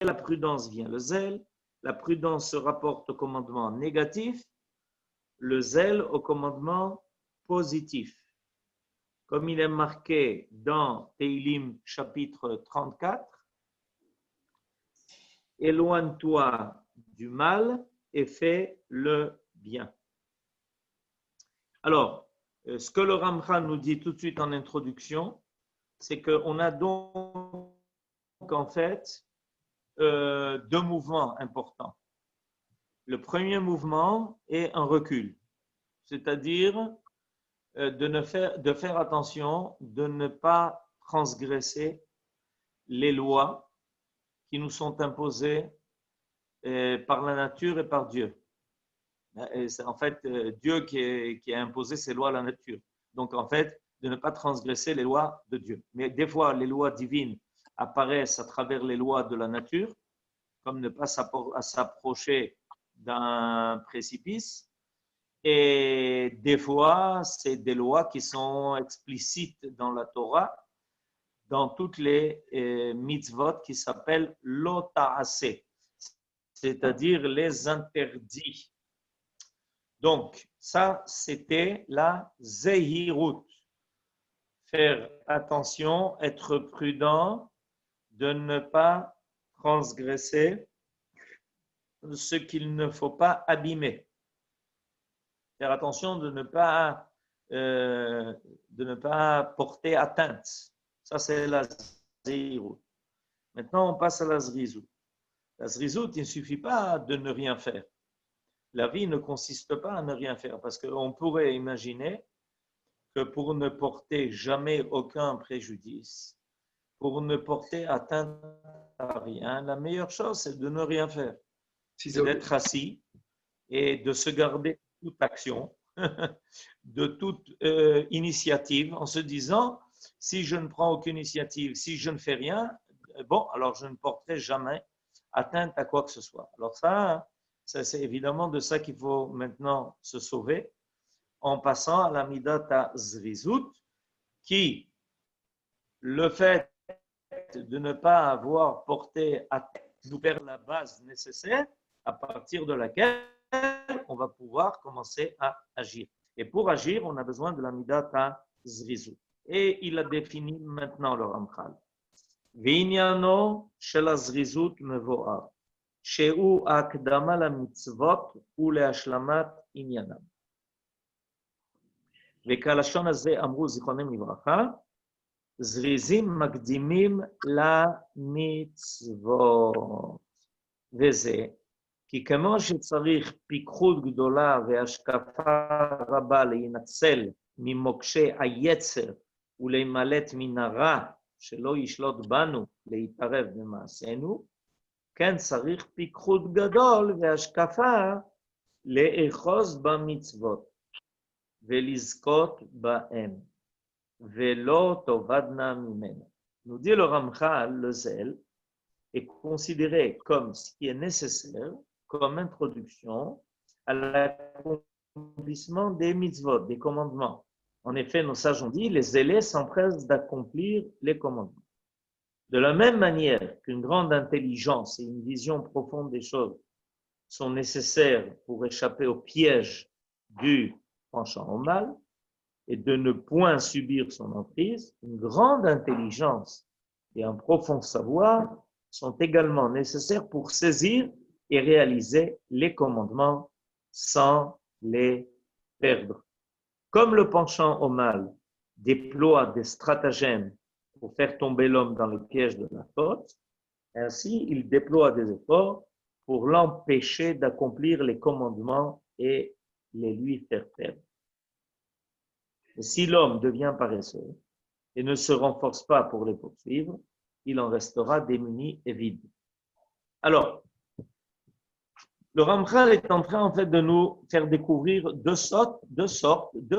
la prudence vient le zèle. La prudence se rapporte au commandement négatif, le zèle au commandement positif. Comme il est marqué dans Teilim chapitre 34, éloigne-toi du mal et fais le bien. Alors, ce que le Ramchal nous dit tout de suite en introduction, c'est qu'on a donc en fait deux mouvements importants. Le premier mouvement est un recul, c'est-à-dire de faire attention, de ne pas transgresser les lois qui nous sont imposées par la nature et par Dieu. Et c'est en fait Dieu qui a imposé ces lois à la nature. Donc en fait, de ne pas transgresser les lois de Dieu. Mais des fois, les lois divines apparaissent à travers les lois de la nature, comme ne pas s'approcher d'un précipice. Et des fois, c'est des lois qui sont explicites dans la Torah, dans toutes les mitzvot qui s'appellent l'ota'aseh, c'est-à-dire les interdits. Donc, ça, c'était la zehirut. Faire attention, être prudent, de ne pas transgresser ce qu'il ne faut pas abîmer. Faire attention de ne pas porter atteinte. Ça, c'est la zehirut. Maintenant, on passe à la zrizut. La zrizut, il ne suffit pas de ne rien faire. La vie ne consiste pas à ne rien faire, parce qu'on pourrait imaginer que pour ne porter jamais aucun préjudice, pour ne porter atteinte à rien, la meilleure chose, c'est de ne rien faire. C'est d'être assis et de se garder toute action, de toute initiative, en se disant, si je ne prends aucune initiative, si je ne fais rien, bon, alors je ne porterai jamais atteinte à quoi que ce soit. Alors ça c'est évidemment de ça qu'il faut maintenant se sauver en passant à la midata zrizut, qui, le fait de ne pas avoir porté atteinte, nous perd la base nécessaire à partir de laquelle on va pouvoir commencer à agir. Et pour agir, on a besoin de la midata zrizut. Et il a défini maintenant le Ramchal. V'inyano shel הזריזות מבואר, שהוא ההקדמה למצוות ולהשלמת עניינם. וכלשון הזה אמרו זיכרונם לברכה, זריזים מקדימים למצוות. וזה, כי כמו שצריך פיקחות גדולה והשקפה רבה להינצל ממוקשי היצר ולהימלט מן הרע, שלא ישלוט בנו להתערב במעשינו, כן צריך פיקחות גדול והשקפה לאחוז במצוות ולזכות בהם, ולא תאבדנה ממנו. Nous dit le Ramchal, le zèle est considéré comme ce qui est nécessaire, comme introduction à l'accomplissement des mitzvot, des commandements. En effet, nos sages ont dit, les zélés s'empressent d'accomplir les commandements. De la même manière qu'une grande intelligence et une vision profonde des choses sont nécessaires pour échapper au piège du penchant au mal et de ne point subir son emprise, une grande intelligence et un profond savoir sont également nécessaires pour saisir et réaliser les commandements sans les perdre. Comme le penchant au mal déploie des stratagèmes pour faire tomber l'homme dans le piège de la faute, ainsi il déploie des efforts pour l'empêcher d'accomplir les commandements et les lui faire perdre. Et si l'homme devient paresseux et ne se renforce pas pour les poursuivre, il en restera démuni et vide. Alors, le Ramchal est en train en fait de nous faire découvrir deux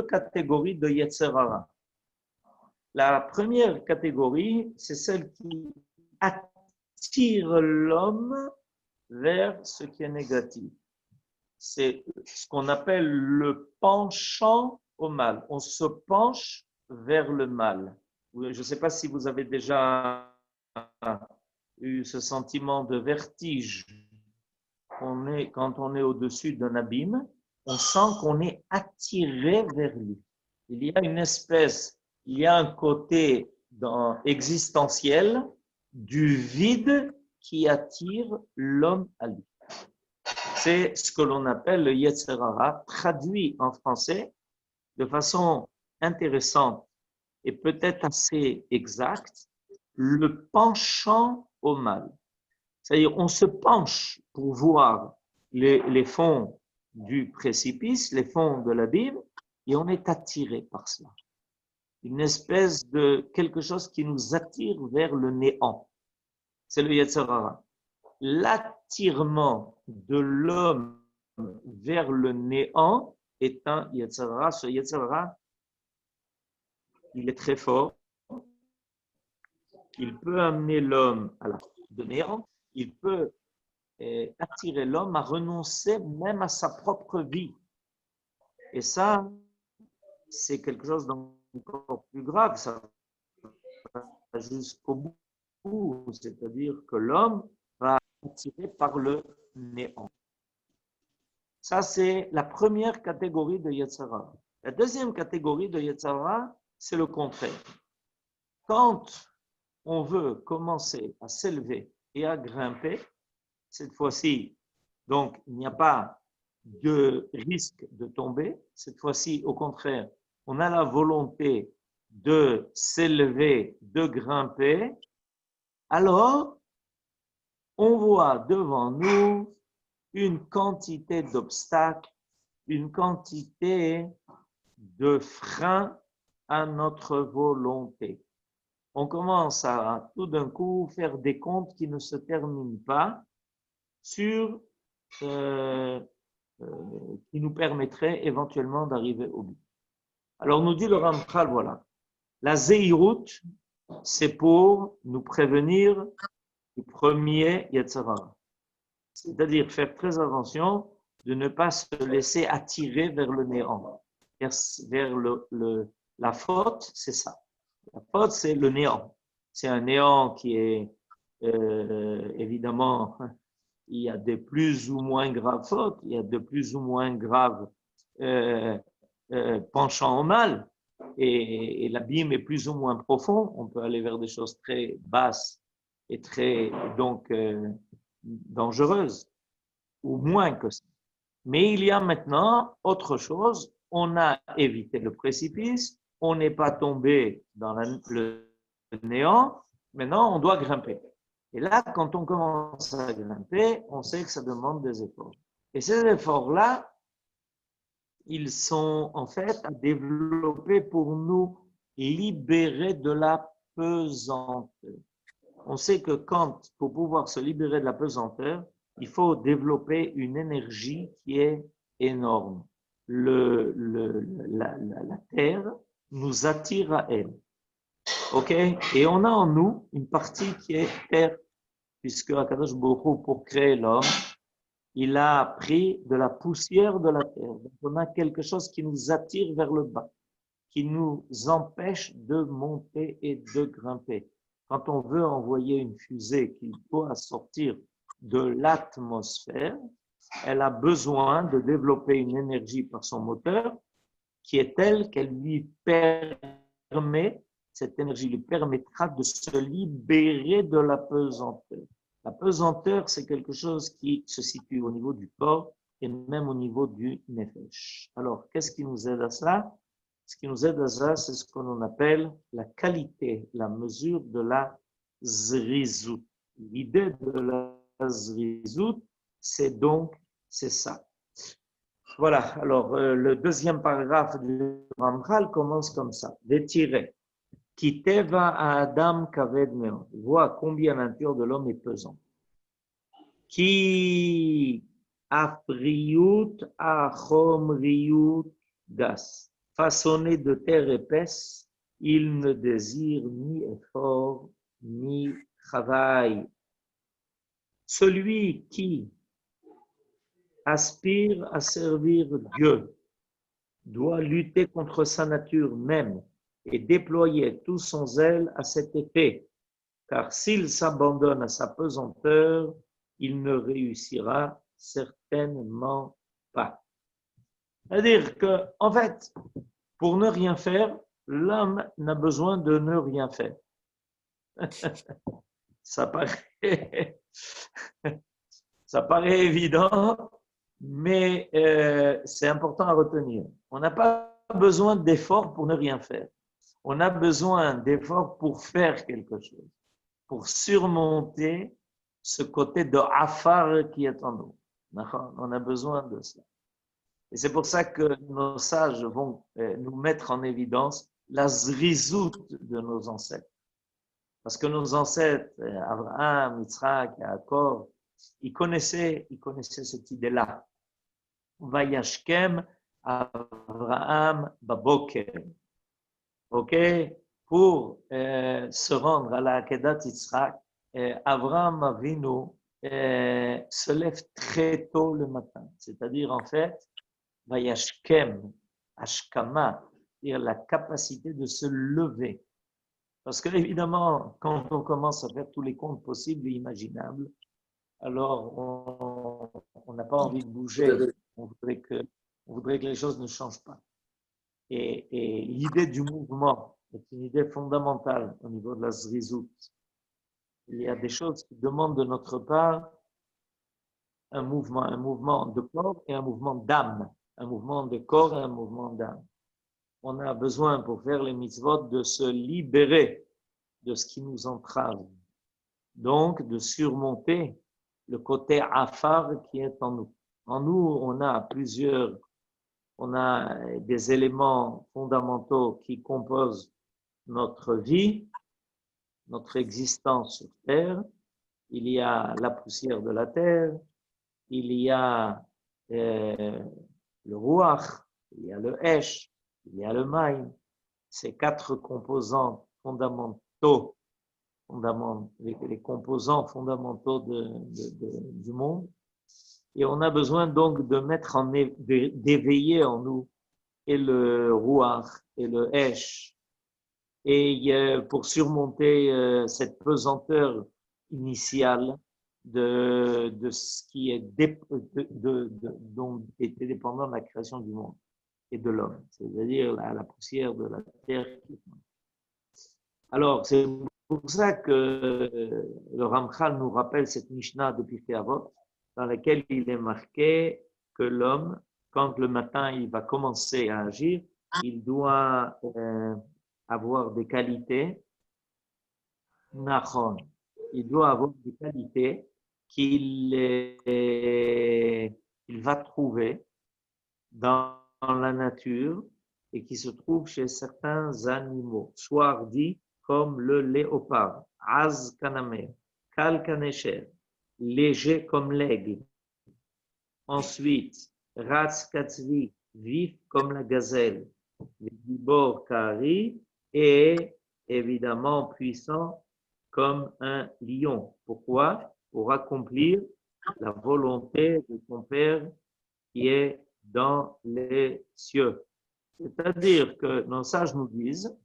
catégories de Yetzer Hara. La première catégorie, c'est celle qui attire l'homme vers ce qui est négatif. C'est ce qu'on appelle le penchant au mal. On se penche vers le mal. Je ne sais pas si vous avez déjà eu ce sentiment de vertige quand on est au-dessus d'un abîme, on sent qu'on est attiré vers lui. Il y a une espèce, il y a un côté existentiel du vide qui attire l'homme à lui. C'est ce que l'on appelle le Yetzer Hara, traduit en français de façon intéressante et peut-être assez exacte, le penchant au mal. C'est-à-dire, on se penche pour voir les fonds du précipice, les fonds de l'abîme, et on est attiré par cela. Une espèce de quelque chose qui nous attire vers le néant. C'est le Yetzer Hara. L'attirement de l'homme vers le néant est un Yetzer Hara. Ce Yetzer Hara, il est très fort. Il peut amener l'homme à la de néant. Il peut attirer l'homme à renoncer même à sa propre vie. Et ça, c'est quelque chose d'encore plus grave. Ça va jusqu'au bout. C'est-à-dire que l'homme va être attiré par le néant. Ça, c'est la première catégorie de Yetzer Hara. La deuxième catégorie de Yetzer Hara, c'est le contraire. Quand on veut commencer à s'élever et à grimper, cette fois-ci, donc, il n'y a pas de risque de tomber. Cette fois-ci, au contraire, on a la volonté de s'élever, de grimper. Alors, on voit devant nous une quantité d'obstacles, une quantité de freins à notre volonté. On commence à tout d'un coup faire des comptes qui ne se terminent pas sur qui nous permettraient éventuellement d'arriver au but. Alors nous dit le Ramchal, voilà, la Zeirut, c'est pour nous prévenir du premier Yetzer Hara. C'est-à-dire faire très attention de ne pas se laisser attirer vers le néant. Vers la faute, c'est ça. La faute, c'est le néant. C'est un néant qui est évidemment, il y a de plus ou moins graves fautes, il y a de plus ou moins graves penchants au mal, et l'abîme est plus ou moins profond. On peut aller vers des choses très basses et très donc dangereuses, ou moins que ça. Mais il y a maintenant autre chose. On a évité le précipice, on n'est pas tombé dans le néant. Maintenant, on doit grimper. Et là, quand on commence à grimper, on sait que ça demande des efforts. Et ces efforts-là, ils sont en fait à développer pour nous libérer de la pesanteur. On sait que pour pouvoir se libérer de la pesanteur, il faut développer une énergie qui est énorme. La terre nous attire à elle. OK? Et on a en nous une partie qui est terre, puisque Akadosh Baruch Hu, pour créer l'homme, il a pris de la poussière de la terre. Donc on a quelque chose qui nous attire vers le bas, qui nous empêche de monter et de grimper. Quand on veut envoyer une fusée qui doit sortir de l'atmosphère, elle a besoin de développer une énergie par son moteur qui est telle qu'elle lui permet, cette énergie lui permettra de se libérer de la pesanteur. La pesanteur, c'est quelque chose qui se situe au niveau du corps et même au niveau du nefesh. Alors, qu'est-ce qui nous aide à ça? Ce qui nous aide à ça, c'est ce qu'on appelle la qualité, la mesure de la zrizout. L'idée de la zrizout, c'est ça. Voilà, alors le deuxième paragraphe du Ramchal commence comme ça. Détiré. Ki teva à Adam kaved meod. Vois combien la nature de l'homme est pesante. Ki afriut achomriut das. Façonné de terre épaisse, il ne désire ni effort, ni travail. Celui qui aspire à servir Dieu doit lutter contre sa nature même et déployer tout son zèle à cet effet. car s'il s'abandonne à sa pesanteur, il ne réussira certainement pas. C'est-à-dire que, en fait, pour ne rien faire, l'homme n'a besoin de ne rien faire. Ça paraît, ça paraît évident, mais c'est important à retenir. On n'a pas besoin d'efforts pour ne rien faire. On a besoin d'efforts pour faire quelque chose, pour surmonter ce côté de afar qui est en nous. On a besoin de ça. Et c'est pour ça que nos sages vont nous mettre en évidence la zrizout de nos ancêtres. Parce que nos ancêtres, Abraham, Yitzhak, Yaakov, ils connaissaient cette idée-là. Vayashkem Abraham Baboker. OK? Pour se rendre à la Akedat Yitzhak, Abraham Avinu se lève très tôt le matin. C'est-à-dire, en fait, Vayashkem, Ashkama, c'est-à-dire la capacité de se lever. Parce que, évidemment, quand on commence à faire tous les comptes possibles et imaginables, alors on n'a pas envie de bouger. On voudrait que les choses ne changent pas. Et l'idée du mouvement est une idée fondamentale au niveau de la zrizout. Il y a des choses qui demandent de notre part un mouvement de corps et un mouvement d'âme. Un mouvement de corps et un mouvement d'âme. On a besoin, pour faire les mitzvot, de se libérer de ce qui nous entrave. Donc, de surmonter le côté afar qui est en nous. En nous, on a des éléments fondamentaux qui composent notre vie, notre existence sur Terre. Il y a la poussière de la Terre, il y a le Ruach, il y a le Esh, il y a le Maïm. Ces quatre composants fondamentaux, les composants fondamentaux du monde. Et on a besoin donc d'éveiller en nous et le Ruach et le Esh. Et pour surmonter cette pesanteur initiale de ce qui est dont était dépendant de la création du monde et de l'homme, c'est-à-dire la poussière de la terre. Alors, c'est pour ça que le Ramchal nous rappelle cette Mishnah de Pirkei Avot, dans laquelle il est marqué que l'homme, quand le matin il va commencer à agir, il doit avoir des qualités, nachon, il doit avoir des qualités qu'il va trouver dans la nature et qui se trouvent chez certains animaux, soit hardis comme le léopard, az kanamer, kal kanesher, léger comme l'aigle. Ensuite, ratz katzvi, vif comme la gazelle, gibor kari, et évidemment puissant comme un lion. Pourquoi? Pour accomplir la volonté de son Père qui est dans les cieux. C'est-à-dire que nos sages nous disent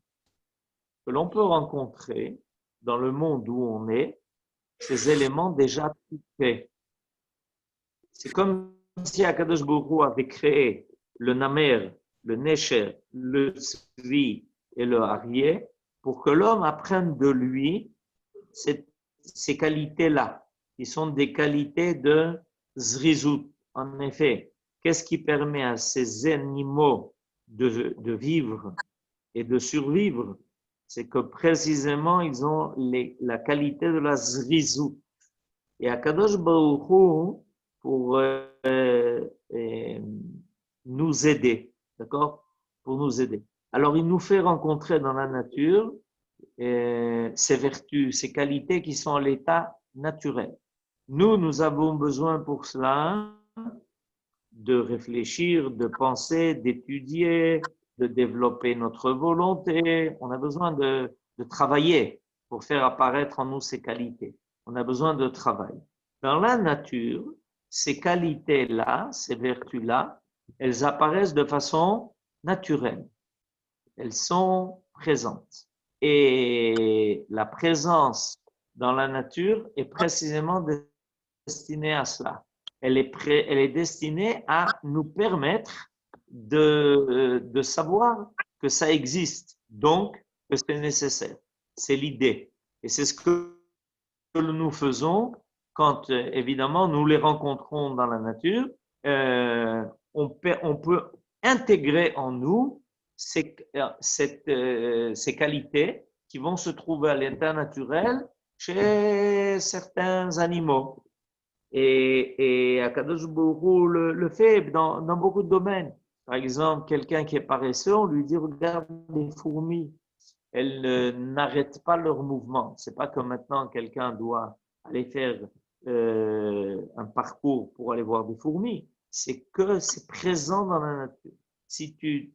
que l'on peut rencontrer dans le monde où on est ces éléments déjà tout faits. C'est comme si Akadosh Baruch Hu avait créé le namer, le nesher, le tzvi et le harier pour que l'homme apprenne de lui ces qualités-là, qui sont des qualités de zrizout. En effet, qu'est-ce qui permet à ces animaux de vivre et de survivre? C'est que précisément, ils ont la qualité de la zrizout. Et Akadosh Baruch Hu, pour nous aider, d'accord? Pour nous aider. Alors, il nous fait rencontrer dans la nature ces vertus, ces qualités qui sont à l'état naturel. Nous avons besoin pour cela de réfléchir, de penser, d'étudier, de développer notre volonté. On a besoin de travailler pour faire apparaître en nous ces qualités. On a besoin de travail. Dans la nature, ces qualités-là, ces vertus-là, elles apparaissent de façon naturelle. Elles sont présentes. Et la présence dans la nature est précisément destinée à cela. Elle est destinée à nous permettre de savoir que ça existe, donc que c'est nécessaire. C'est l'idée. Et c'est ce que nous faisons quand, évidemment, nous les rencontrons dans la nature. On peut intégrer en nous ces qualités qui vont se trouver à l'état naturel chez certains animaux. Et Akadosh Baruch Hu le fait dans beaucoup de domaines. Par exemple, quelqu'un qui est paresseux, on lui dit, regarde les fourmis, elles n'arrêtent pas leur mouvement. C'est pas comme maintenant quelqu'un doit aller faire un parcours pour aller voir des fourmis. C'est que c'est présent dans la nature. Si tu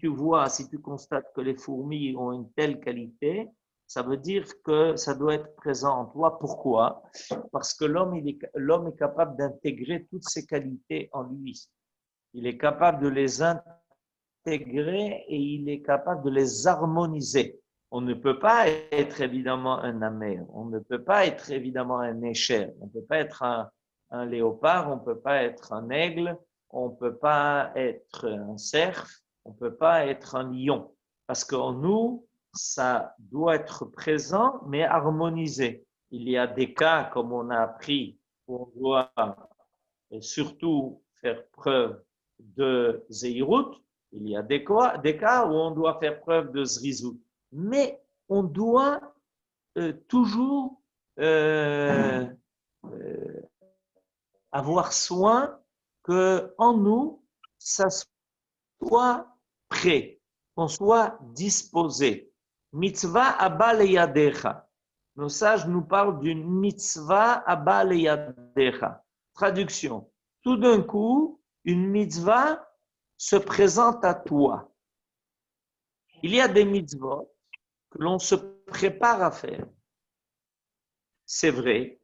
vois, si tu constates que les fourmis ont une telle qualité, ça veut dire que ça doit être présent en toi. Pourquoi? Parce que l'homme est capable d'intégrer toutes ces qualités en lui. Il est capable de les intégrer et il est capable de les harmoniser. On ne peut pas être évidemment un amer, on ne peut pas être évidemment un écher, on ne peut pas être un léopard, on ne peut pas être un aigle, on ne peut pas être un cerf, on ne peut pas être un lion. Parce qu'en nous, ça doit être présent, mais harmonisé. Il y a des cas, comme on a appris, où on doit surtout faire preuve de zéhirout. Il y a des cas où on doit faire preuve de zrizout. Mais on doit toujours avoir soin que en nous, ça soit prêt, qu'on soit disposé. Mitzvah abba leyadecha. Nos sages nous parlent d'une mitzvah abba leyadecha. Traduction. Tout d'un coup, une mitzvah se présente à toi. Il y a des mitzvot que l'on se prépare à faire. C'est vrai.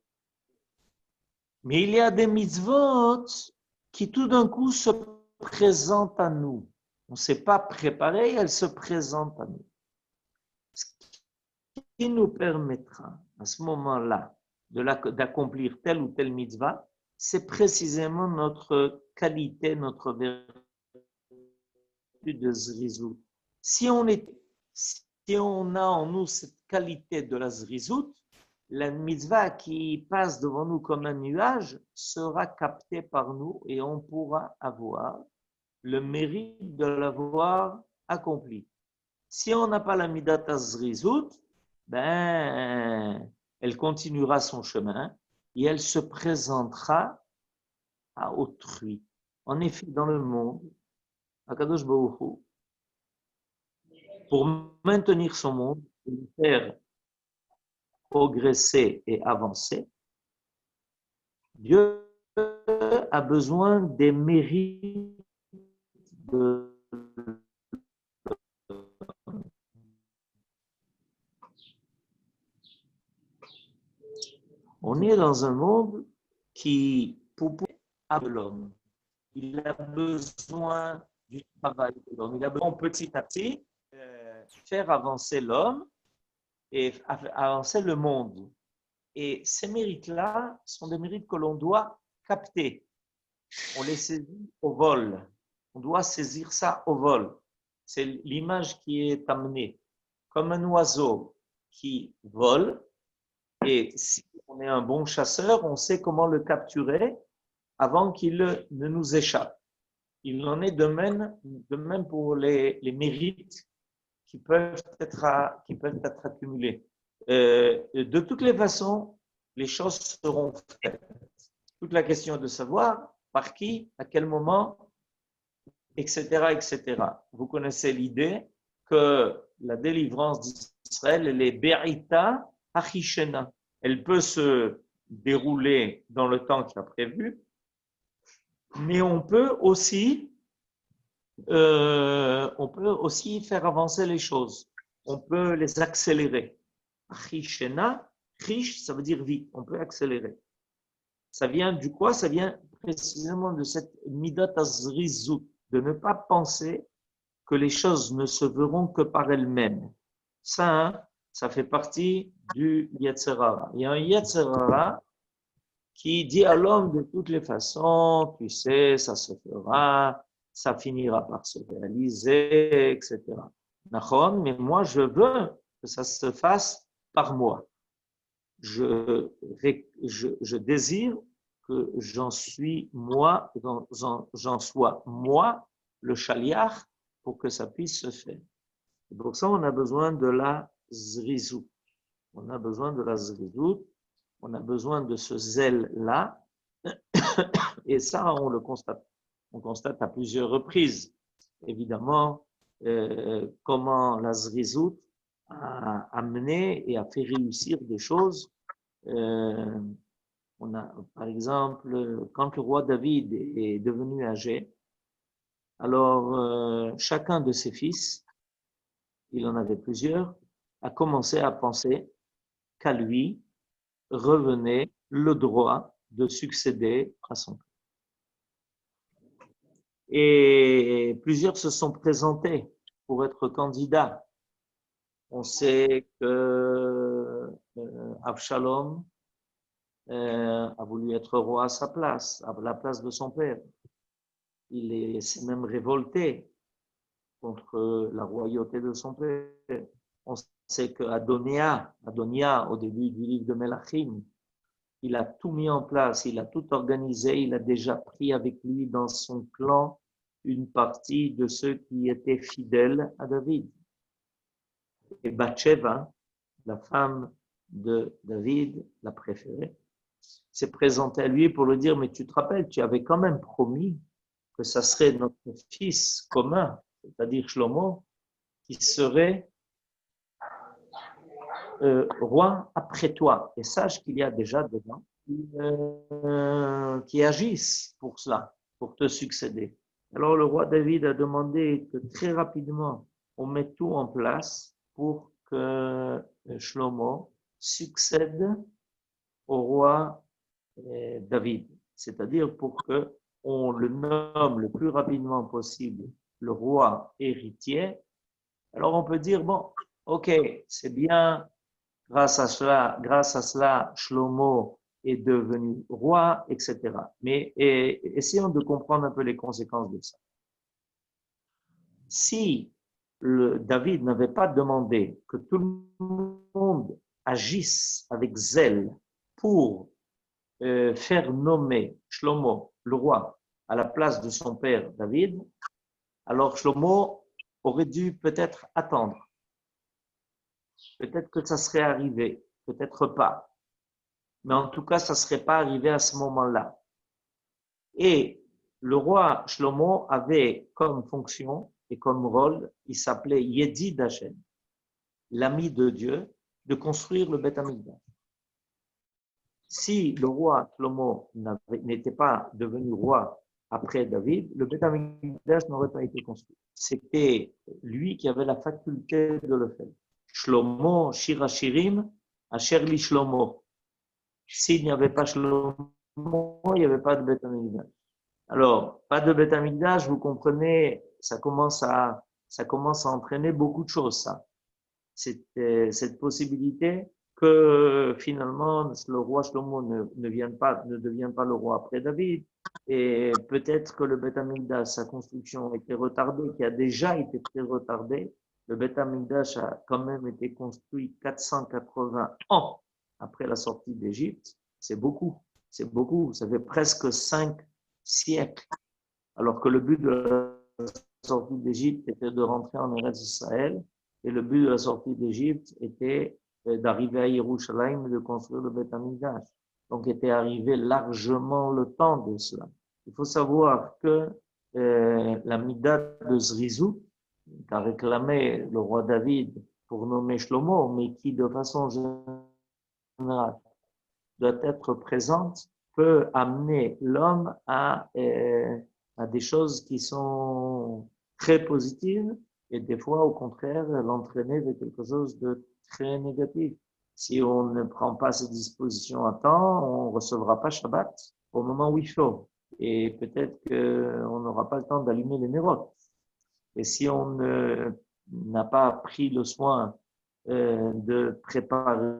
Mais il y a des mitzvot qui tout d'un coup se présentent à nous. On ne s'est pas préparé, elles se présentent à nous. Ce qui nous permettra à ce moment-là d'accomplir telle ou telle mitzvah, c'est précisément notre qualité, notre vertu de zrizout. Si on a en nous cette qualité de la zrizout, la mitzvah qui passe devant nous comme un nuage sera captée par nous et on pourra avoir le mérite de l'avoir accompli. Si on n'a pas la midat zrizout, elle continuera son chemin et elle se présentera à autrui. En effet, dans le monde, Akadosh Baruch Hu, pour maintenir son monde, pour le faire progresser et avancer, Dieu a besoin des mérites de On est dans un monde qui, pour de l'homme, il a besoin du travail de l'homme. Il a besoin petit à petit faire avancer l'homme et avancer le monde. Et ces mérites-là sont des mérites que l'on doit capter. On les saisit au vol. On doit saisir ça au vol. C'est l'image qui est amenée. Comme un oiseau qui vole, et si on est un bon chasseur, on sait comment le capturer avant qu'il ne nous échappe. Il en est de même pour les mérites qui peuvent être accumulés. De toutes les façons, les choses seront faites. Toute la question est de savoir par qui, à quel moment, etc., etc. Vous connaissez l'idée que la délivrance d'Israël, elle est Be'ita Achishena. Elle peut se dérouler dans le temps qu'il a prévu, mais on peut aussi faire avancer les choses. On peut les accélérer. Achishena, Chish, ça veut dire vite. On peut accélérer. Ça vient du quoi? Ça vient précisément de cette midat azrizut, de ne pas penser que les choses ne se verront que par elles-mêmes. Ça ça fait partie du Yetzer Hara. Il y a un Yetzer Hara qui dit à l'homme de toutes les façons, tu sais, ça se fera, ça finira par se réaliser, etc. Nachon, mais moi, je veux que ça se fasse par moi. Je désire que j'en suis moi, j'en sois moi, le shaliach, pour que ça puisse se faire. Et pour ça, on a besoin de la zrizout. On a besoin de la zrizout, on a besoin de ce zèle-là, et ça, on le constate. On constate à plusieurs reprises, évidemment, comment la zrizout a amené et a fait réussir des choses. On a, par exemple, quand le roi David est devenu âgé, alors chacun de ses fils, il en avait plusieurs, a commencé à penser qu'à lui revenait le droit de succéder à son père. Et plusieurs se sont présentés pour être candidats. On sait que Absalom a voulu être roi à sa place, à la place de son père. Il s'est même révolté contre la royauté de son père. On sait que Adonia, au début du livre de Melachim, il a tout mis en place, il a tout organisé, il a déjà pris avec lui dans son clan une partie de ceux qui étaient fidèles à David. Et Bathsheba, la femme de David, la préférée, s'est présentée à lui pour lui dire, mais tu te rappelles, tu avais quand même promis que ça serait notre fils commun, c'est-à-dire Shlomo, qui serait roi après toi. Et sache qu'il y a déjà des gens qui agissent pour cela, pour te succéder. Alors le roi David a demandé que très rapidement, on mette tout en place pour que Shlomo succède au roi David. C'est-à-dire pour que on le nomme le plus rapidement possible le roi héritier. Alors on peut dire, bon, ok, c'est bien, grâce à cela, Shlomo est devenu roi, etc. Mais essayons de comprendre un peu les conséquences de ça. Si David n'avait pas demandé que tout le monde agisse avec zèle pour faire nommer Shlomo, le roi, à la place de son père David, alors Shlomo aurait dû peut-être attendre. Peut-être que ça serait arrivé, peut-être pas. Mais en tout cas, ça ne serait pas arrivé à ce moment-là. Et le roi Shlomo avait comme fonction et comme rôle, il s'appelait Yedid Hashem, l'ami de Dieu, de construire le Beth Amikdash. Si le roi Shlomo n'était pas devenu roi après David, le Beth Amikdash n'aurait pas été construit. C'était lui qui avait la faculté de le faire. Shlomo, Shir Hashirim, Asher li Shlomo. S'il n'y avait pas Shlomo, il n'y avait pas de Beth Amikdash. Alors, pas de Beth Amikdash, vous comprenez, ça commence à entraîner beaucoup de choses, ça. Cette possibilité que finalement le roi Shlomo ne devient pas le roi après David, et peut-être que le Beth Amikdash, sa construction a été retardée, qui a déjà été très retardée. Le Beth Amikdash a quand même été construit 480 ans après la sortie d'Égypte. C'est beaucoup, ça fait presque 5 siècles. Alors que le but de la sortie d'Égypte était de rentrer en Eretz Israël, et le but de la sortie d'Égypte était d'arriver à Yerushalayim et de construire le Beth Amikdash. Donc était arrivé largement le temps de cela. Il faut savoir que la Midat de Zrizout, qu'a réclamé le roi David pour nommer Shlomo, mais qui de façon générale doit être présente, peut amener l'homme à des choses qui sont très positives et des fois, au contraire, l'entraîner vers quelque chose de très négatif. Si on ne prend pas ses dispositions à temps, on recevra pas Shabbat au moment où il faut. Et peut-être qu'on n'aura pas le temps d'allumer les nérotes. Et si on n'a pas pris le soin de préparer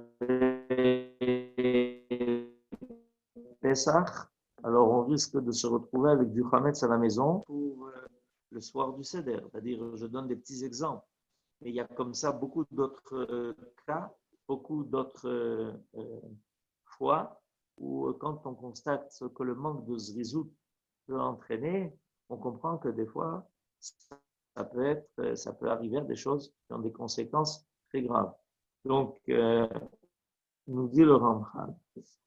Pessah, alors on risque de se retrouver avec du Hametz à la maison pour le soir du Seder. C'est-à-dire, je donne des petits exemples. Mais il y a comme ça beaucoup d'autres cas, beaucoup d'autres fois où quand on constate que le manque de zrizout peut entraîner, on comprend que des fois, ça peut arriver à des choses qui ont des conséquences très graves. Donc, nous dit le Ramchal,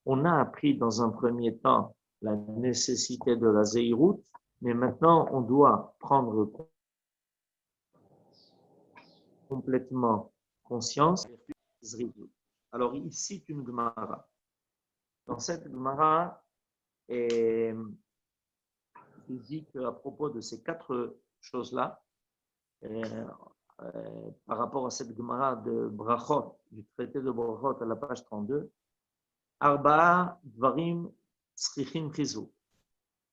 on a appris dans un premier temps la nécessité de la zéhirout, mais maintenant on doit prendre complètement conscience de zrizout. Alors, il cite une Gemara. Dans cette Gemara, il dit qu'à propos de ces quatre choses-là, par rapport à cette Gemara de Brachot, du traité de Brachot à la page 32, Arba'a Dvarim Tzrichim Chizuk.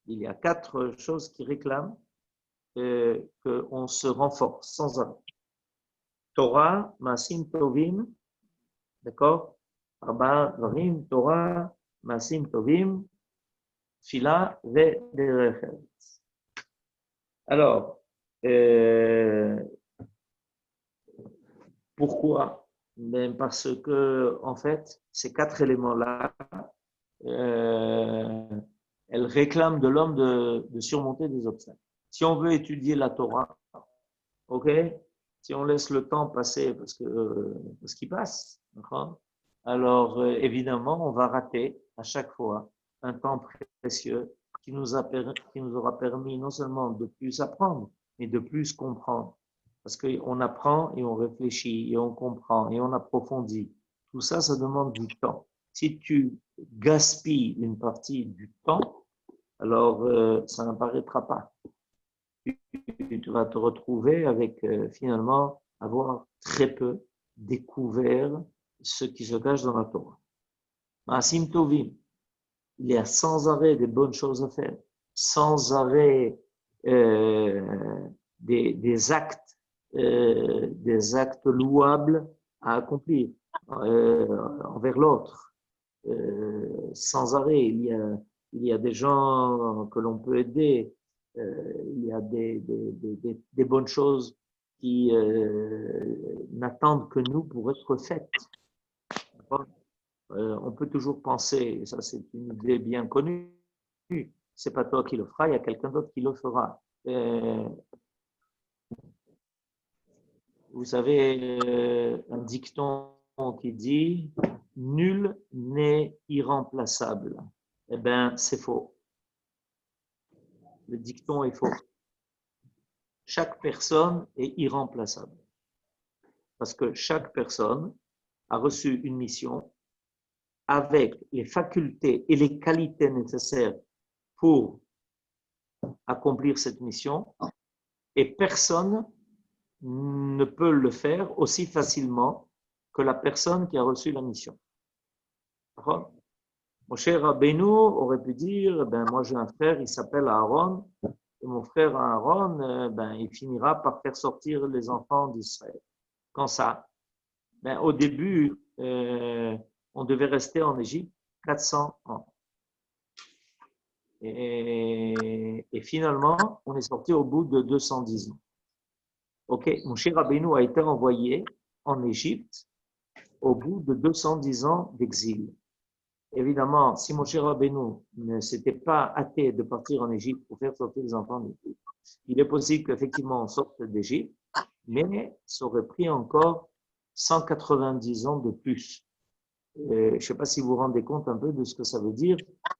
Il y a quatre choses qui réclament qu'on se renforce sans arrêt. Torah, Maasim Tovim, d'accord? Arba'a Dvarim, Torah, Maasim Tovim, Tfila ve Derech Eretz. Alors, pourquoi? Ben parce que, en fait, ces quatre éléments-là, elles réclament de l'homme de surmonter des obstacles. Si on veut étudier la Torah, ok? Si on laisse le temps passer parce qu'il passe, alors évidemment, on va rater à chaque fois un temps précieux qui nous aura permis non seulement de plus apprendre, mais de plus comprendre. Parce qu'on apprend et on réfléchit et on comprend et on approfondit. Tout ça, ça demande du temps. Si tu gaspilles une partie du temps, alors ça n'apparaîtra pas. Tu vas te retrouver avec finalement avoir très peu découvert ce qui se cache dans la Torah. Maasim Tovim, il y a sans arrêt des bonnes choses à faire, sans arrêt des actes louables à accomplir envers l'autre. Sans arrêt, il y a des gens que l'on peut aider, il y a des bonnes choses qui n'attendent que nous pour être faites. On peut toujours penser, et ça c'est une idée bien connue, c'est pas toi qui le feras, il y a quelqu'un d'autre qui le fera. Vous savez, un dicton qui dit « Nul n'est irremplaçable ». Eh bien, c'est faux. Le dicton est faux. Chaque personne est irremplaçable. Parce que chaque personne a reçu une mission avec les facultés et les qualités nécessaires pour accomplir cette mission, et personne ne peut le faire aussi facilement que la personne qui a reçu la mission. D'accord? Moshe Rabbeinu aurait pu dire, moi j'ai un frère, il s'appelle Aaron, et mon frère Aaron, il finira par faire sortir les enfants d'Israël. Quand ça? Au début, on devait rester en Égypte 400 ans. Et finalement, on est sorti au bout de 210 ans. Ok, Moshe Rabbeinu a été envoyé en Égypte au bout de 210 ans d'exil. Évidemment, si Moshe Rabbeinu ne s'était pas hâté de partir en Égypte pour faire sortir les enfants d'Égypte, il est possible qu'effectivement on sorte d'Égypte, mais ça aurait pris encore 190 ans de plus. Je ne sais pas si vous vous rendez compte un peu de ce que ça veut dire,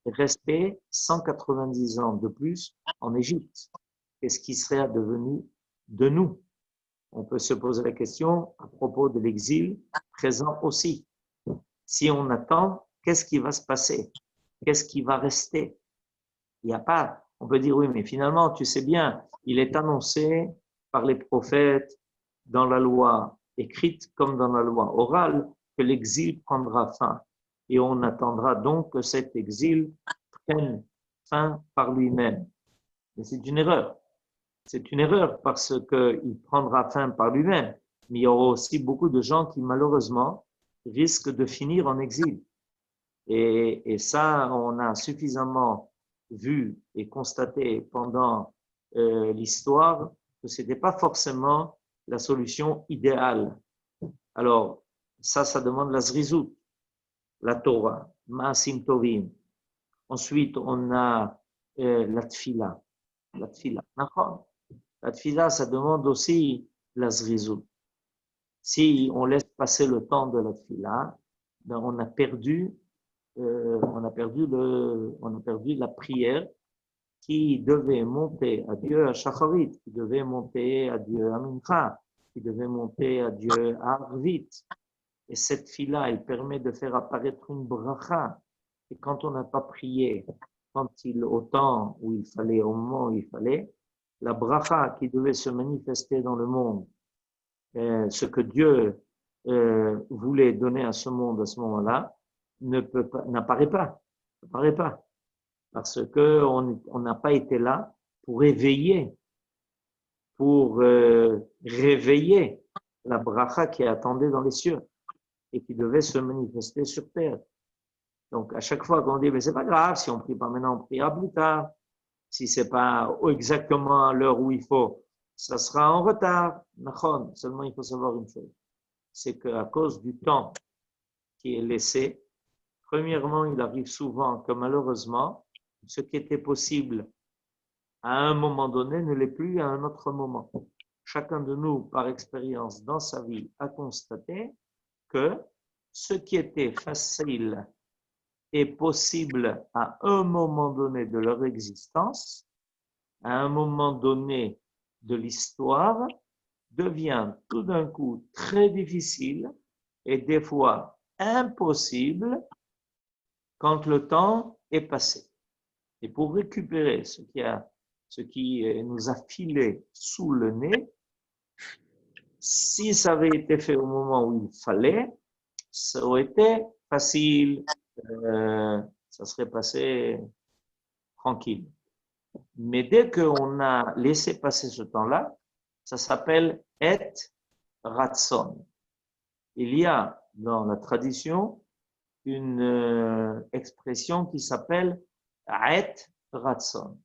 rester 190 ans de plus en Égypte. Qu'est-ce qui serait devenu de nous? On peut se poser la question à propos de l'exil présent aussi. Si on attend, qu'est-ce qui va se passer? Qu'est-ce qui va rester? Il n'y a pas. On peut dire oui, mais finalement, tu sais bien, il est annoncé par les prophètes dans la loi écrite comme dans la loi orale que l'exil prendra fin. Et on attendra donc que cet exil prenne fin par lui-même. Mais c'est une erreur. C'est une erreur parce qu'il prendra fin par lui-même. Mais il y aura aussi beaucoup de gens qui, malheureusement, risquent de finir en exil. Et ça, on a suffisamment vu et constaté pendant l'histoire que ce n'était pas forcément la solution idéale. Alors, ça demande la zrizout, la Torah, Maasim Tovim. Ensuite, on a la tfila. La tfila, la tfila, ça demande aussi la zrizout. Si on laisse passer le temps de la tfila, ben on a perdu la prière qui devait monter à Dieu à Shacharit, qui devait monter à Dieu à Mincha, qui devait monter à Dieu à Arvit. Et cette fille-là, elle permet de faire apparaître une bracha. Et quand on n'a pas prié, au temps où il fallait, au moment où il fallait, la bracha qui devait se manifester dans le monde, ce que Dieu voulait donner à ce monde à ce moment-là, n'apparaît pas. Parce que on n'a pas été là pour éveiller, pour réveiller la bracha qui attendait dans les cieux et qui devait se manifester sur terre. Donc, à chaque fois qu'on dit, mais c'est pas grave, si on prie pas maintenant, on priera plus tard. Si c'est pas exactement à l'heure où il faut, ça sera en retard. Seulement, il faut savoir une chose. C'est qu'à cause du temps qui est laissé, premièrement, il arrive souvent que malheureusement, ce qui était possible à un moment donné ne l'est plus à un autre moment. Chacun de nous, par expérience dans sa vie, a constaté que ce qui était facile et possible à un moment donné de leur existence, à un moment donné de l'histoire, devient tout d'un coup très difficile et des fois impossible quand le temps est passé. Et pour récupérer ce qui nous a filé sous le nez, si ça avait été fait au moment où il fallait, ça aurait été facile, ça serait passé tranquille. Mais dès qu'on a laissé passer ce temps-là, ça s'appelle et ratson. Il y a dans la tradition une expression qui s'appelle et ratson.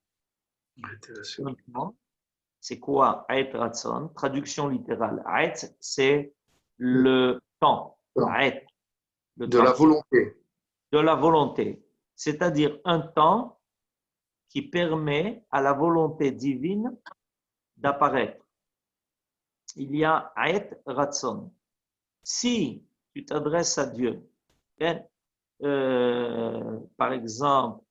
C'est quoi et ratson? Traduction littérale. Et, c'est le temps. Et, le de temps. La volonté. De la volonté. C'est-à-dire un temps qui permet à la volonté divine d'apparaître. Il y a et ratson. Si tu t'adresses à Dieu, par exemple,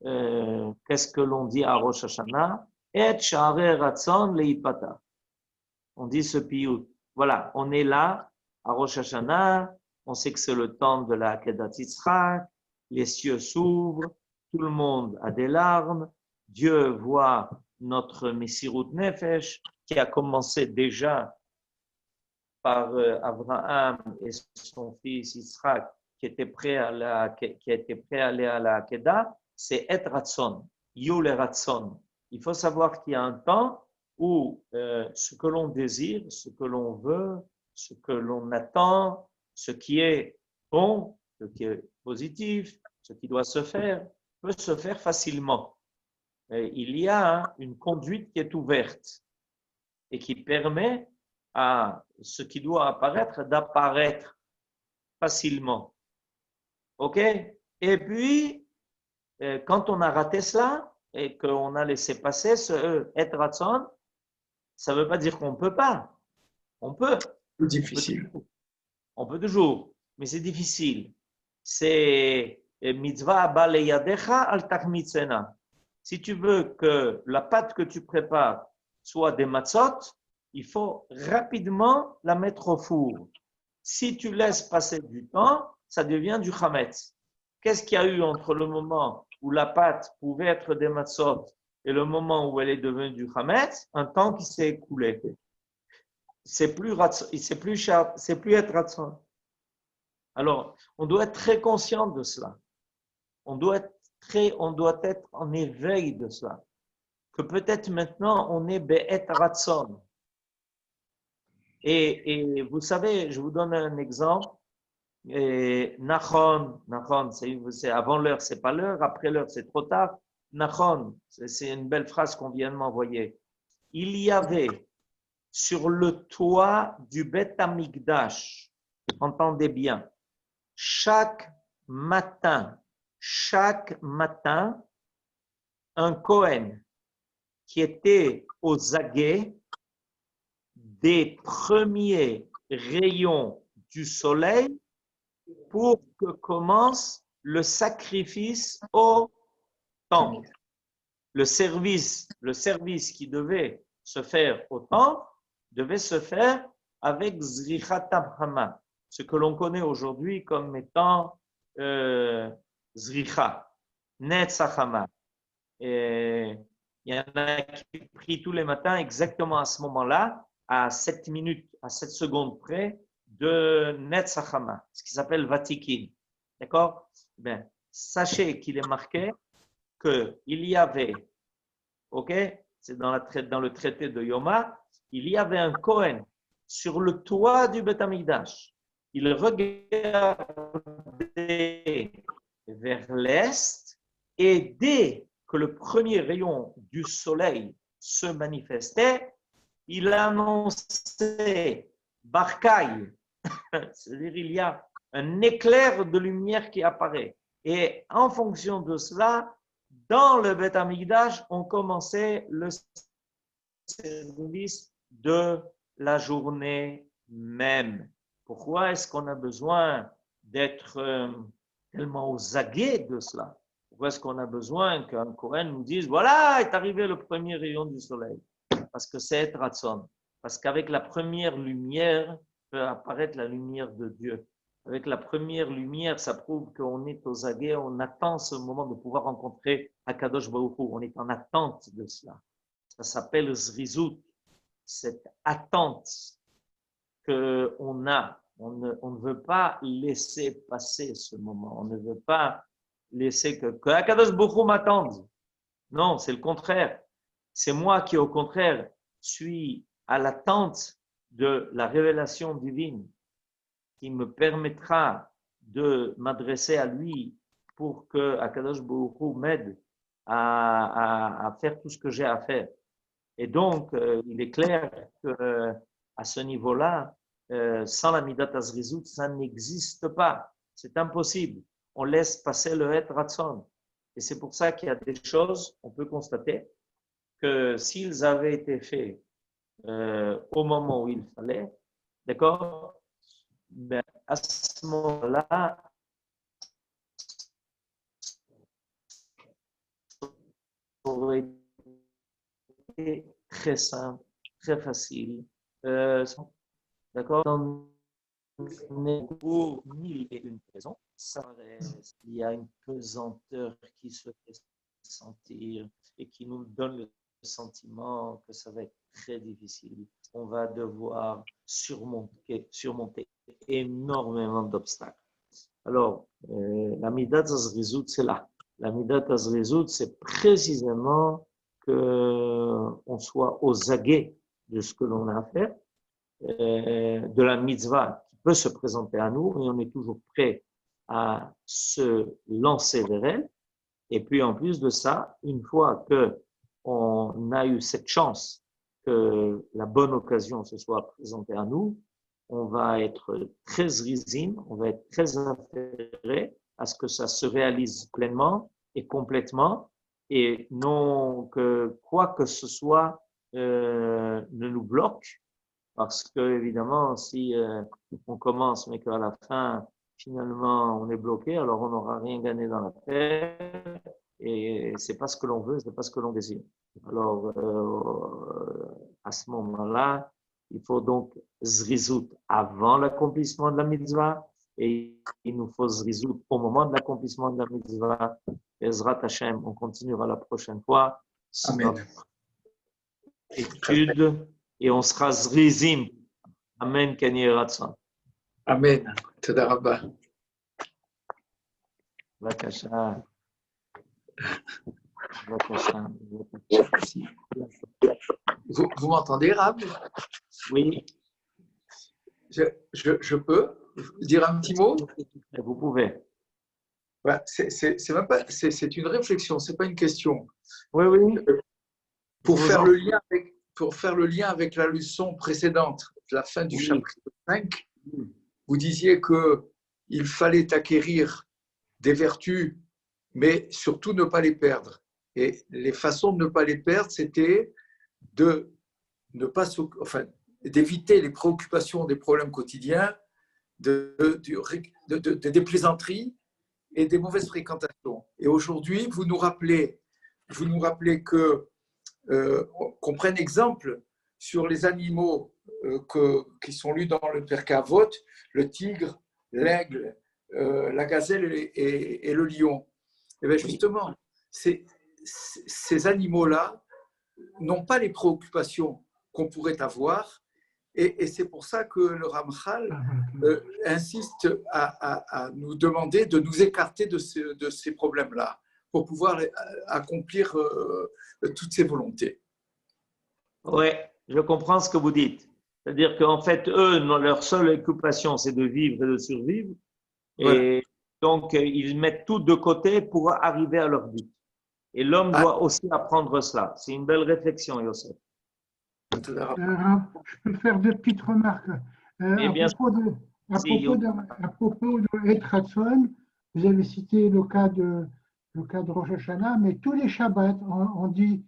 qu'est-ce que l'on dit à Rosh Hashanah? Et sha'arei ratson leipata. On dit ce piyut. Voilà, on est là à Rosh Hashanah, on sait que c'est le temps de la Kedat Yitzchak, les cieux s'ouvrent, tout le monde a des larmes, Dieu voit notre Messirut Nefesh qui a commencé déjà par Abraham et son fils Yitzhak qui a été prêt à aller à la Kedah, c'est Et Ratson, Yule Ratson. Il faut savoir qu'il y a un temps où ce que l'on désire, ce que l'on veut, ce que l'on attend, ce qui est bon, ce qui est positif, ce qui doit se faire, peut se faire facilement. Et il y a une conduite qui est ouverte et qui permet à ce qui doit apparaître d'apparaître facilement. OK? Et puis, quand on a raté cela et qu'on a laissé passer ce et ratson, ça ne veut pas dire qu'on ne peut pas. On peut. Plus difficile. On peut toujours, mais c'est difficile. C'est mitzvah baleyadecha al tachmitzena. Si tu veux que la pâte que tu prépares soit des matzot, il faut rapidement la mettre au four. Si tu laisses passer du temps, ça devient du chametz. Qu'est-ce qu'il y a eu entre le moment où la pâte pouvait être des matzot et le moment où elle est devenue du chametz? Un temps qui s'est écoulé. C'est plus être ratson. Alors, on doit être très conscient de cela. On doit être en éveil de cela. Que peut-être maintenant on est be'et ratson. Et vous savez, je vous donne un exemple. Nachon, c'est avant l'heure, c'est pas l'heure, après l'heure, c'est trop tard. Nachon, c'est une belle phrase qu'on vient de m'envoyer. Il y avait sur le toit du Beth Amikdash, entendez bien, chaque matin, un Kohen qui était aux aguets des premiers rayons du soleil pour que commence le sacrifice au temple. Le service qui devait se faire au temple devait se faire avec Zrichat Hama, ce que l'on connaît aujourd'hui comme étant Zricha, Netzach Hama. Il y en a qui prient tous les matins exactement à ce moment-là, à 7 minutes, à 7 secondes près de Netzach Hama, ce qui s'appelle Vatikin. D'accord? Ben, sachez qu'il est marqué qu'il y avait, ok, c'est dans le traité de Yoma, il y avait un Kohen sur le toit du Beth Amikdash. Il regardait vers l'est et dès que le premier rayon du soleil se manifestait, il annonçait Barcaï, c'est-à-dire il y a un éclair de lumière qui apparaît. Et en fonction de cela, dans le Beth Amikdash, on commençait le service de la journée même. Pourquoi est-ce qu'on a besoin d'être tellement aux aguets de cela? Pourquoi est-ce qu'on a besoin qu'un Kohen nous dise, voilà, est arrivé le premier rayon du soleil? Parce que c'est être Ratson. Parce qu'avec la première lumière peut apparaître la lumière de Dieu. Avec la première lumière, ça prouve qu'on est aux aguets, on attend ce moment de pouvoir rencontrer Akadosh Baruch Hu. On est en attente de cela. Ça s'appelle Zrizout, cette attente qu'on a. On ne veut pas laisser passer ce moment. On ne veut pas laisser que Akadosh Baruch Hu m'attende. Non, c'est le contraire. C'est moi qui, au contraire, suis à l'attente de la révélation divine qui me permettra de m'adresser à lui pour que Akadosh Baruch Hu m'aide à faire tout ce que j'ai à faire. Et donc, il est clair que à ce niveau-là, sans la Midat Azrizout, ça n'existe pas. C'est impossible. On laisse passer le Het Ratzon. Et c'est pour ça qu'il y a des choses, on peut constater, que s'ils avaient été faits au moment où il fallait, d'accord, ben, à ce moment-là, ça aurait été très simple, très facile. D'accord, dans pour 1001 raisons, il y a une pesanteur qui se fait sentir et qui nous donne le sentiment que ça va être très difficile. On va devoir surmonter énormément d'obstacles. Alors, la Midat Azrizout, c'est là. La Midat Azrizout, c'est précisément qu'on soit aux aguets de ce que l'on a à faire, de la mitzvah qui peut se présenter à nous, et on est toujours prêt à se lancer vers elle. Et puis, en plus de ça, une fois que on a eu cette chance que la bonne occasion se soit présentée à nous, on va être très rizim, on va être très intérêt à ce que ça se réalise pleinement et complètement, et non que quoi que ce soit ne nous bloque, parce que évidemment, si on commence mais qu'à la fin, finalement, on est bloqué, alors on n'aura rien gagné dans la terre, et c'est pas ce que l'on veut, c'est pas ce que l'on désire. Alors, à ce moment-là, il faut donc zrizout avant l'accomplissement de la mitzvah, et il nous faut zrizout au moment de l'accomplissement de la mitzvah. Ezrat Hashem, on continuera la prochaine fois. Amen. Étude, et on sera zrizim. Amen, Kenny Ratson. Amen. Toda Rabba. Vakasha. Vakasha. Vous m'entendez, Rab? Oui. Je peux dire un petit mot? Vous pouvez. Voilà, c'est une réflexion, ce n'est pas une question. Oui, oui. Pour faire le lien avec la leçon précédente, la fin du chapitre 5, vous disiez qu'il fallait acquérir des vertus, mais surtout ne pas les perdre. Et les façons de ne pas les perdre, c'était de ne pas, d'éviter les préoccupations des problèmes quotidiens, des plaisanteries et des mauvaises fréquentations. Et aujourd'hui, vous nous rappelez que qu'on prenne exemple sur les animaux qui sont lus dans le Pirkei Avot, le tigre, l'aigle, la gazelle et le lion. Et bien justement, ces animaux-là n'ont pas les préoccupations qu'on pourrait avoir, et c'est pour ça que le Ramchal insiste à nous demander de nous écarter de ces problèmes-là pour pouvoir accomplir toutes ces volontés. Oui, je comprends ce que vous dites. C'est-à-dire qu'en fait, eux, leur seule occupation, c'est de vivre et de survivre. Voilà. Et donc, ils mettent tout de côté pour arriver à leur but. Et l'homme doit aussi apprendre cela. C'est une belle réflexion, Yosef. Je peux faire deux petites remarques. À propos de Et Ratson, vous avez cité le cas de Rosh Hashanah, mais tous les Shabbats, on dit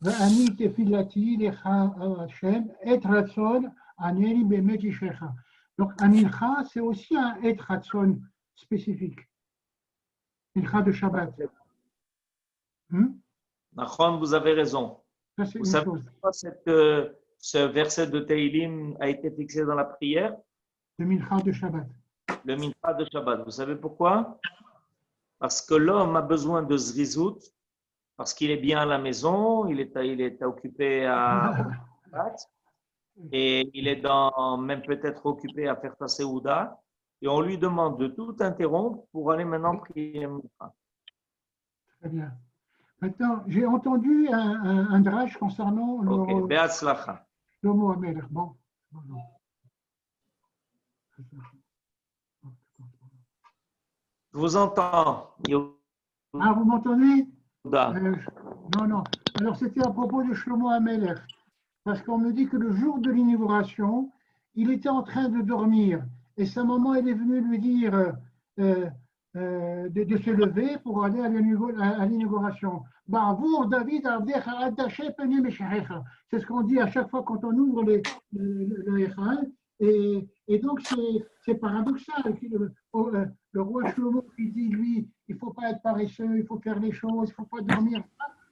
V'ani tefilati lecha Hashem, Et Ratson, aneli bemet yishecha. Donc, un ilcha, c'est aussi un Et Ratson spécifique. Ilcha de Shabbat. Nachon, vous avez raison. Ça, c'est Vous une savez chose. pourquoi ce verset de Teilim a été fixé dans la prière? Le Mincha de Shabbat. Le Mincha de Shabbat. Vous savez pourquoi? Parce que l'homme a besoin de zrizout, parce qu'il est bien à la maison, il est occupé à Shabbat, et il est même peut-être occupé à faire sa Seouda, et on lui demande de tout interrompre pour aller maintenant prier Mincha. Très bien. Maintenant, j'ai entendu un drache concernant Ok, Be'atzlacha. Shlomo HaMelech. Bon. Je vous entends. Ah, vous m'entendez? Yehuda. Non. Alors, c'était à propos de Shlomo HaMelech. Parce qu'on me dit que le jour de l'inauguration, il était en train de dormir. Et sa maman, elle est venue lui dire de se lever pour aller à l'inauguration. Bravo, David, c'est ce qu'on dit à chaque fois quand on ouvre le Echal. Et donc, c'est paradoxal. Le roi Shlomo, il dit, lui, il ne faut pas être paresseux, il faut faire les choses, il ne faut pas dormir.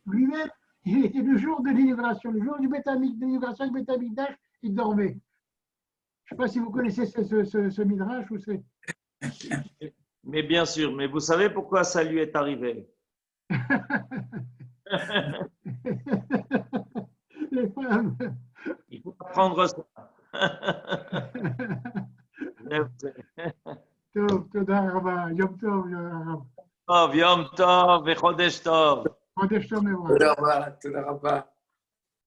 Lui-même, il était le jour de l'inauguration, le jour de l'inauguration du Beth Amikdash, il dormait. Je ne sais pas si vous connaissez ce midrash ou c'est. Mais bien sûr, mais vous savez pourquoi ça lui est arrivé? Les femmes. Il faut apprendre ça. Tov, toda rabba, Yom Tov, Yom Tov, Chodesh Tov. Chodesh Tov, Toda rabba.